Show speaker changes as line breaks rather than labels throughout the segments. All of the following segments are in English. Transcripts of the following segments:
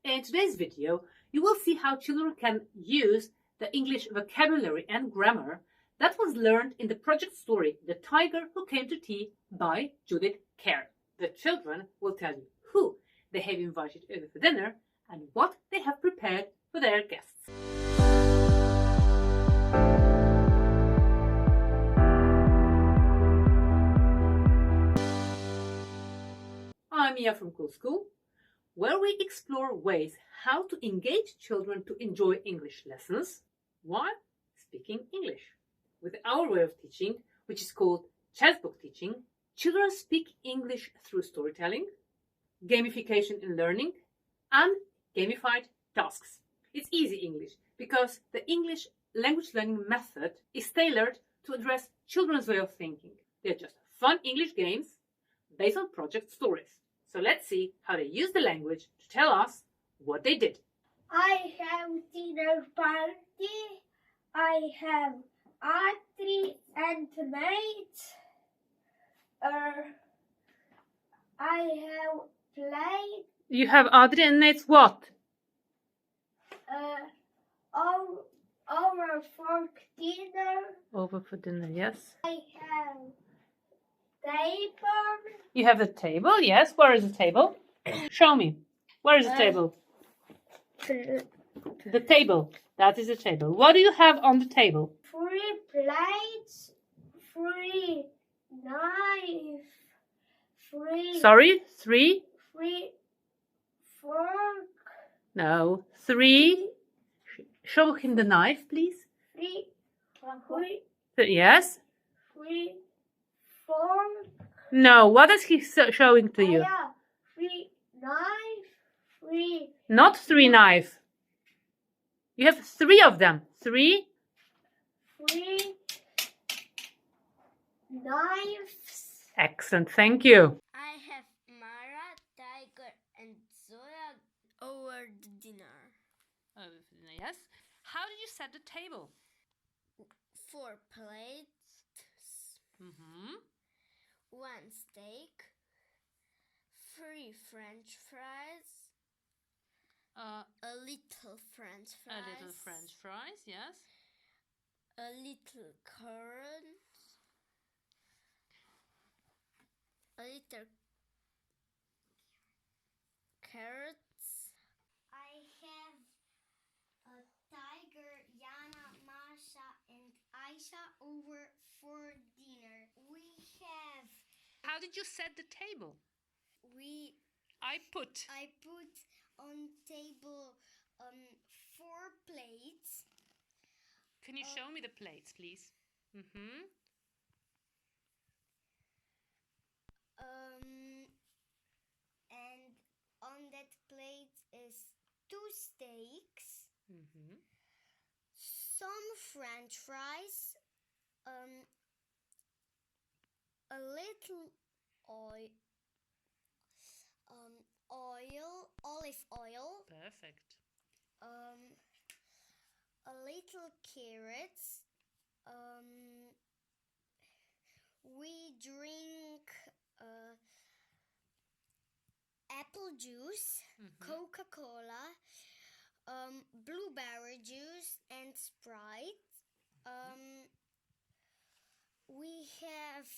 In today's video, you will see how children can use the English vocabulary and grammar that was learned in the project story The Tiger Who Came to Tea by Judith Kerr. The children will tell you who they have invited over for dinner and what they have prepared for their guests. I'm Mia from Cool School, where we explore ways how to engage children to enjoy English lessons while speaking English. With our way of teaching, which is called ChestBook teaching, children speak English through storytelling, gamification in learning, and gamified tasks. It's easy English because the English language learning method is tailored to address children's way of thinking. They're just fun English games based on project stories. So let's see how they use the language to tell us what they did.
I have dinner party. I have artery and mate. I have played.
You have Adri and Nate's what?
Over for dinner.
Over for dinner, yes.
I have table.
You have the table, yes. Where is the table? Show me. Where is the table? The table. That is the table. What do you have on the table?
3 plates, 3 knives, 3.
Sorry, 3?
3 fork.
No, 3. Show him the knife, please.
3.
Yes.
3 fork.
No, what is he showing to you?
3 knife. 3.
Not 3 knife. You have 3 of them. 3.
3 knives.
Excellent, thank you.
I have Mara, Tiger, and Zoya over the dinner.
Yes. How did you set the table?
4 plates, 1 steak, 3 French fries, a little French fries,
A little French fries, yes.
a little currants, a little carrots. I have a Tiger, Yana, Masha, and Aisha over for dinner. We have.
How did you set the table? I put
on table 4 plates.
Can you show me the plates, please?
And on that plate is 2 steaks, some French fries, a little olive oil,
Perfect.
a little carrots. We drink apple juice, Coca-Cola, blueberry juice, and Sprite. We have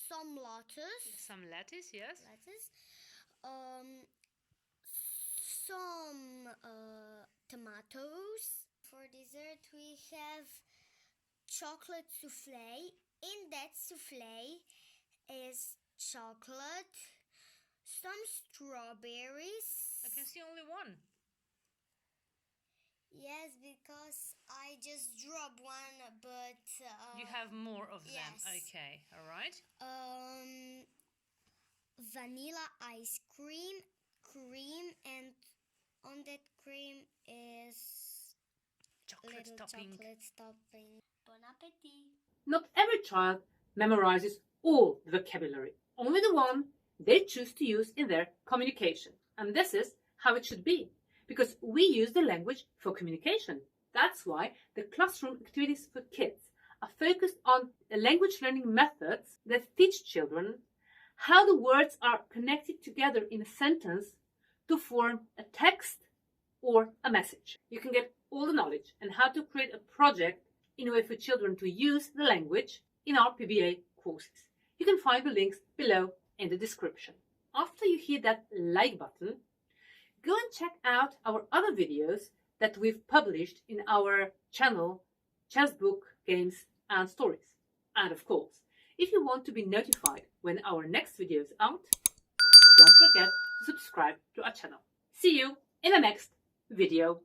some lettuce.
Some lettuce, yes.
Some tomatoes. For dessert, we have chocolate souffle. In that souffle is chocolate, some strawberries.
I can see only one.
Yes, because I just dropped one, but
You have more of them.
yes.
Okay, all right.
Vanilla ice cream, and on that cream is
Chocolate
little
topping.
chocolate topping. Bon appetit!
Not every child memorizes all the vocabulary, only the one they choose to use in their communication. And this is how it should be, because we use the language for communication. That's why the classroom activities for kids are focused on language learning methods that teach children how the words are connected together in a sentence to form a text or a message. You can get all the knowledge and how to create a project in a way for children to use the language in our PBA courses. You can find the links below in the description. After you hit that like button, go and check out our other videos that we've published in our channel, ChessBook, Games and Stories. And of course, if you want to be notified when our next video is out, don't forget to subscribe to our channel. See you in the next video.